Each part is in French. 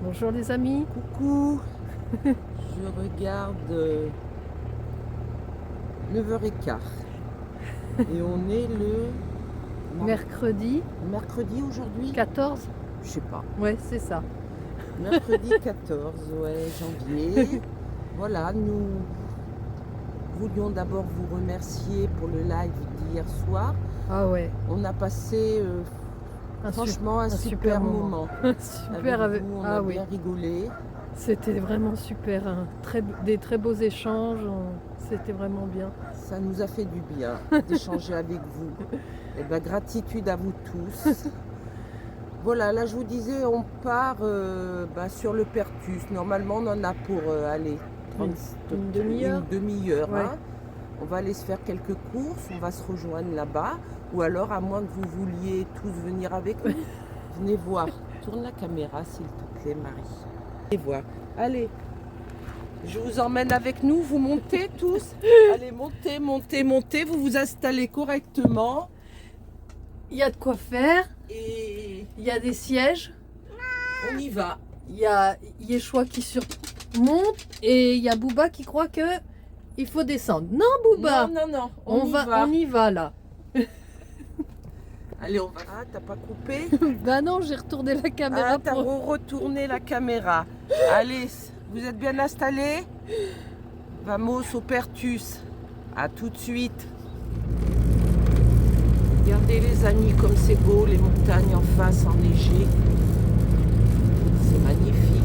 Bonjour les amis. Coucou, je regarde 9h15 et on est le Mercredi mercredi aujourd'hui 14. Je sais pas, Ouais, c'est ça. mercredi 14 janvier. Voilà, nous voulions d'abord vous remercier pour le live d'hier soir. Ah ouais. On a passé franchement un super moment. Super Avec vous, on a oui. bien rigolé. C'était vraiment super. Hein. Des très beaux échanges. C'était vraiment bien. Ça nous a fait du bien d'échanger avec vous. Et ben, gratitude à vous tous. Voilà, là je vous disais, on part sur le Pertus. Normalement, on en a pour aller une demi-heure. Une demi-heure. Ouais. Hein. On va aller se faire quelques courses, on va se rejoindre là-bas. Ou alors, à moins que vous vouliez tous venir avec nous, venez voir. Tourne la caméra, s'il te plaît, Marie. Venez voir. Allez, je vous emmène avec nous. Vous montez tous. Allez, montez, montez, montez. Vous vous installez correctement. Il y a de quoi faire. Et Il y a des sièges. on y va. Il y a Yeshua qui surmonte. Et il y a Booba qui croit que il faut descendre. Non, Booba. Non, non, non. On y va là. Allez, on va. Ah, t'as pas coupé? Bah non, j'ai retourné la caméra. Ah, t'as retourné la caméra. Allez, vous êtes bien installés? Vamos au Pertus. À tout de suite. Regardez les amis comme c'est beau, les montagnes en face enneigées. C'est magnifique.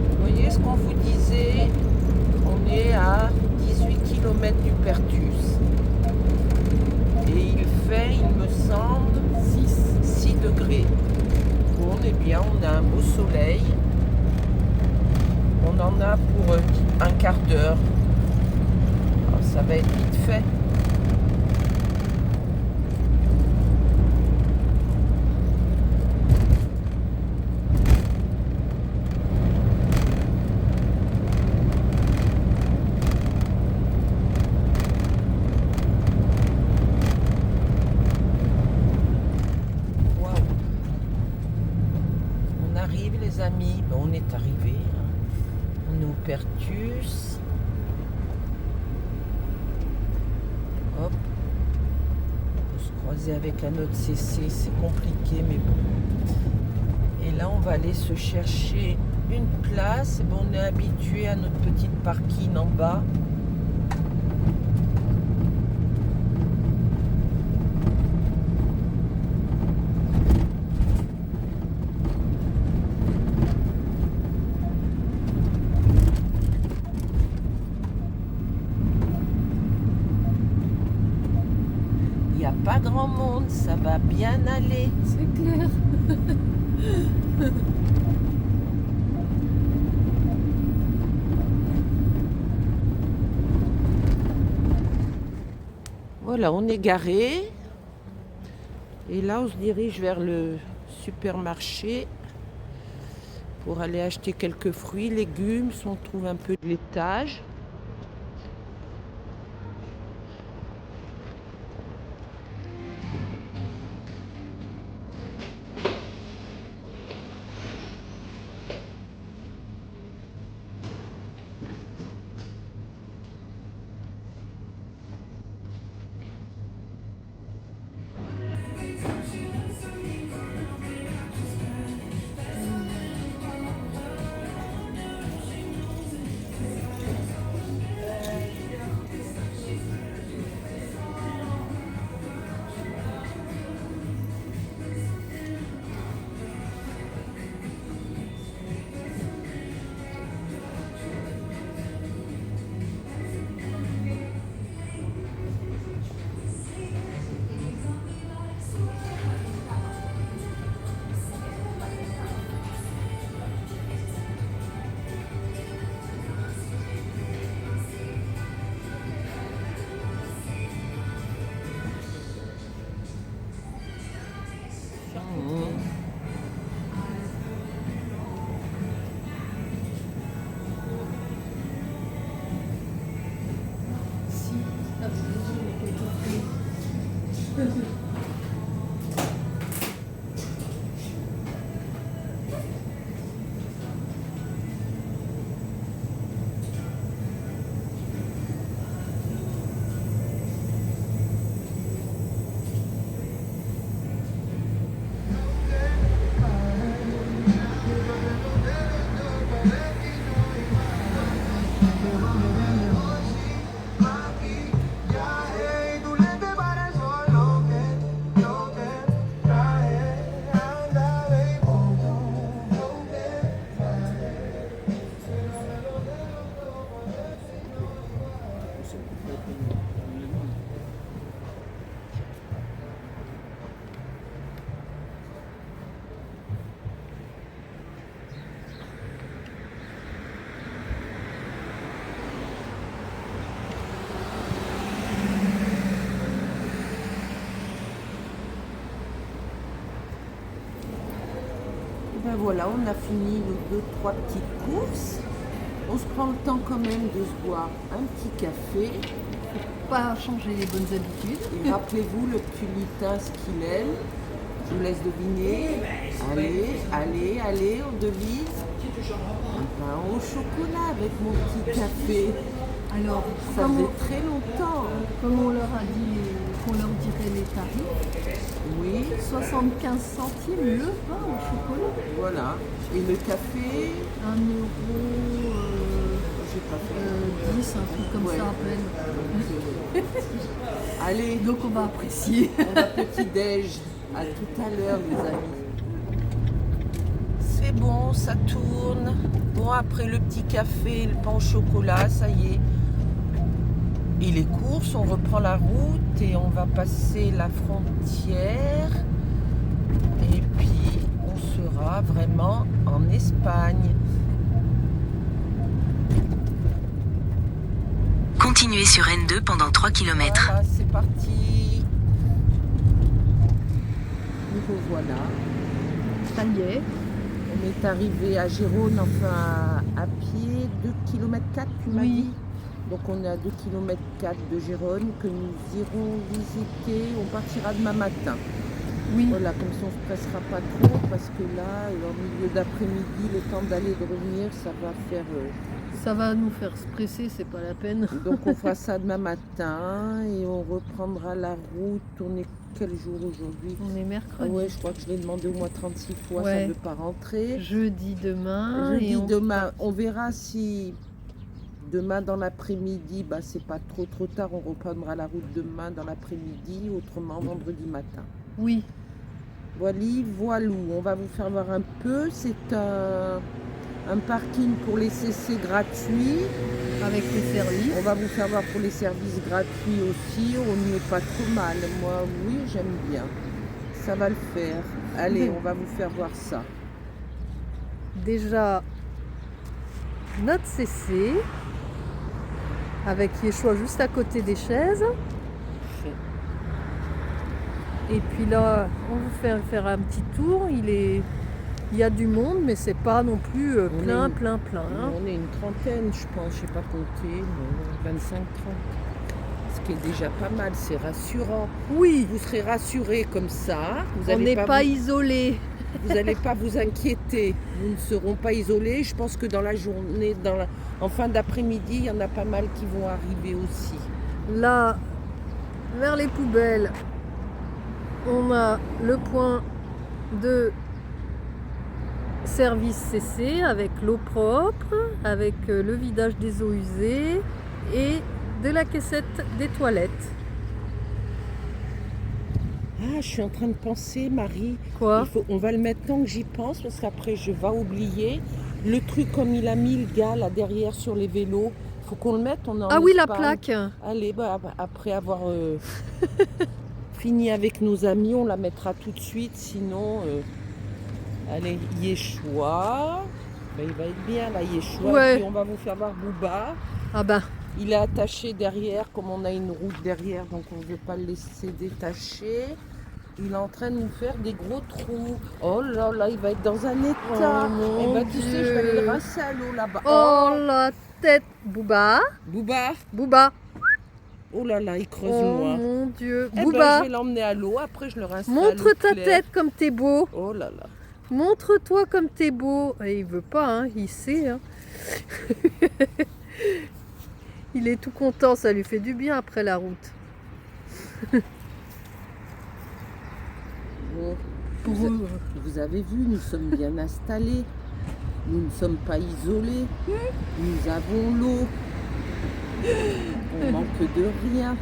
Vous voyez ce qu'on vous disait, on est à 18 km du Pertus. Et il fait, il me semble, 6 degrés. On est bien, on a un beau soleil. On en a pour un quart d'heure. Alors, ça va être vite fait. Les amis, ben, on est arrivé. On est au Pertus. Hop. On peut se croiser avec un autre CC, c'est compliqué, mais bon. Et là, on va aller se chercher une place. Ben, on est habitué à notre petite parking en bas. Pas grand monde, ça va bien aller. C'est clair. Voilà, on est garé. Et là, on se dirige vers le supermarché pour aller acheter quelques fruits, légumes, si on trouve un peu de laitage. Ben voilà, on a fini nos 2-3 petites courses. On se prend le temps quand même de se boire un petit café. Pas changer les bonnes habitudes. Et rappelez-vous le petit lutin, ce qu'il aime. Je vous laisse deviner. Allez, on devise. Un pain au chocolat avec mon petit café. Alors, Ça comme faisait très longtemps. comme on leur a dit qu'on leur dirait les tarifs, Oui, 75 centimes le pain au chocolat. voilà. Et le café, 1 euro, j'ai pas fait. 10, un truc comme Ouais. ça à peine. Allez, Donc on va apprécier. on va petit-déj. À tout à l'heure, les amis. C'est bon, ça tourne. Bon, après le petit café, le pain au chocolat, ça y est. Il est course, on reprend la route et on va passer la frontière. Et puis, on sera vraiment en Espagne. Continuez sur N2 pendant 3 km. Voilà, c'est parti. Nous revoilà. Ça y est. On est arrivé à Gérone, enfin à pied, 2 km 4, tu m'as Oui. dit. Donc on est à 2 km 4 de Gérone que nous irons visiter. On partira demain matin. Oui. Voilà, comme ça on ne se pressera pas trop parce que là, en milieu d'après-midi, le temps d'aller et de revenir, ça va faire... Ça va nous faire se presser, c'est pas la peine. Donc on fera ça demain matin et on reprendra la route. On est quel jour aujourd'hui? On est Ah mercredi. ouais, je crois que je l'ai demandé au moins 36 fois, ça Ouais. ne veut pas rentrer. Jeudi demain. Jeudi et on... demain, on verra si demain dans l'après-midi, bah, c'est pas trop tard, on reprendra la route demain dans l'après-midi, autrement vendredi matin. Oui. Voilou, on va vous faire voir un peu. C'est un parking pour les CC gratuits. Avec les services. On va vous faire voir pour les services gratuits aussi. On n'y est pas trop mal. Moi, oui, j'aime bien. Ça va le faire. Allez, on va vous faire voir ça. Déjà, notre CC. Avec Yeshua juste à côté des chaises. Et puis là, on vous fait faire un petit tour. Il y a du monde, mais c'est pas non plus plein. Hein. On est une trentaine, je pense. Je sais pas compter, mais 25-30. Ce qui est déjà pas mal, c'est rassurant. Oui, Vous serez rassurés comme ça. Vous on allez n'est pas vous- isolés. Vous n'allez pas vous inquiéter, nous ne serons pas isolés. Je pense que dans la journée, en fin d'après-midi, il y en a pas mal qui vont arriver aussi. Là, vers les poubelles, on a le point de service CC avec l'eau propre, avec le vidage des eaux usées et de la caissette des toilettes. Ah, je suis en train de penser, Marie. Quoi? On va le mettre tant que j'y pense, parce qu'après je vais oublier. Le truc comme il a mis le gars là derrière sur les vélos, il faut qu'on le mette. On est en Ah oui, la Espagne. plaque. Allez, après avoir fini avec nos amis, on la mettra tout de suite. Sinon, allez, Yeshua. Ben, il va être bien là, Yeshua. Ouais. Et puis on va vous faire voir Bouba. Ah ben, Il est attaché derrière, comme on a une route derrière, donc on ne veut pas le laisser détacher. Il est en train de nous faire des gros trous. Oh là là, il va être dans un état. Oh mon Eh ben, tu sais, je vais aller Dieu. le rincer à l'eau là-bas. oh la tête. Bouba, Bouba, Bouba. Oh là là, il creuse Oh loin. mon Dieu. Eh ben, Booba, je vais l'emmener à l'eau, après je le rincerai à montre l'eau ta claire. tête comme t'es beau. Oh là là. Montre-toi comme t'es beau. Et il veut pas, hein, il sait. Hein. Il est tout content, ça lui fait du bien après la route. Bon, Pour vous, eux. vous avez vu, nous sommes bien installés. Nous ne sommes pas isolés. Nous avons l'eau. On manque de rien.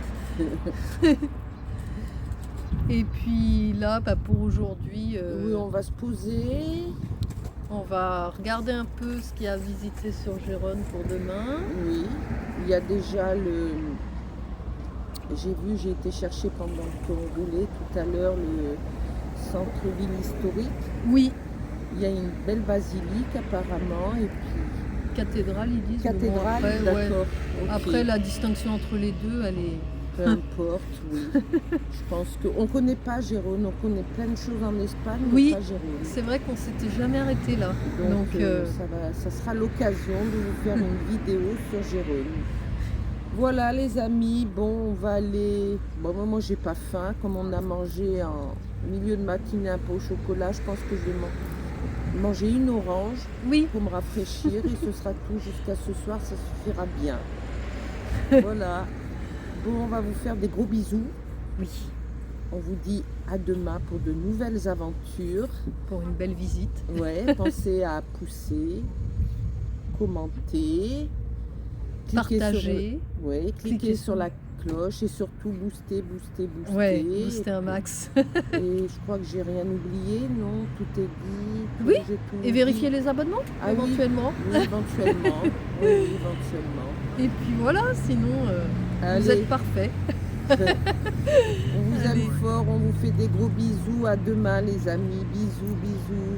Et puis là, bah, pour aujourd'hui, Oui, on va se poser. on va regarder un peu ce qu'il y a à visiter sur Gérone pour demain. Oui, il y a déjà le... J'ai été chercher pendant qu'on roulait tout à l'heure le centre-ville historique. Oui, Il y a une belle basilique apparemment et puis cathédrale, ils disent. mais bon, cathédrale, après, ouais. d'accord. ok. Après, la distinction entre les deux, elle est... Peu importe, oui. Je pense qu'on ne connaît pas Gérone, on connaît plein de choses en Espagne, Oui. mais pas Gérone. C'est vrai qu'on s'était jamais arrêté là. Donc, Donc, ça sera l'occasion de vous faire une vidéo sur Gérone. Voilà les amis, bon on va aller... Bon moi j'ai pas faim, comme on a mangé en milieu de matinée un peu au chocolat, je pense que je vais manger une orange oui, pour me rafraîchir et ce sera tout jusqu'à ce soir, ça suffira bien. Voilà, bon on va vous faire des gros bisous. oui, On vous dit à demain pour de nouvelles aventures. pour une belle visite. Ouais, pensez à pousser, commenter, Partager. cliquez cliquez sur sur- la cloche et surtout booster. Ouais, booster un max. Et je crois que j'ai rien oublié, non, tout est dit. Oui, j'ai tout Et dit. vérifier les abonnements, Ah oui. éventuellement. Oui, éventuellement. Oui, éventuellement. Et puis voilà, sinon, vous Allez, êtes parfait. on vous Allez. aime fort, on vous fait des gros bisous. À demain les amis, bisous, bisous.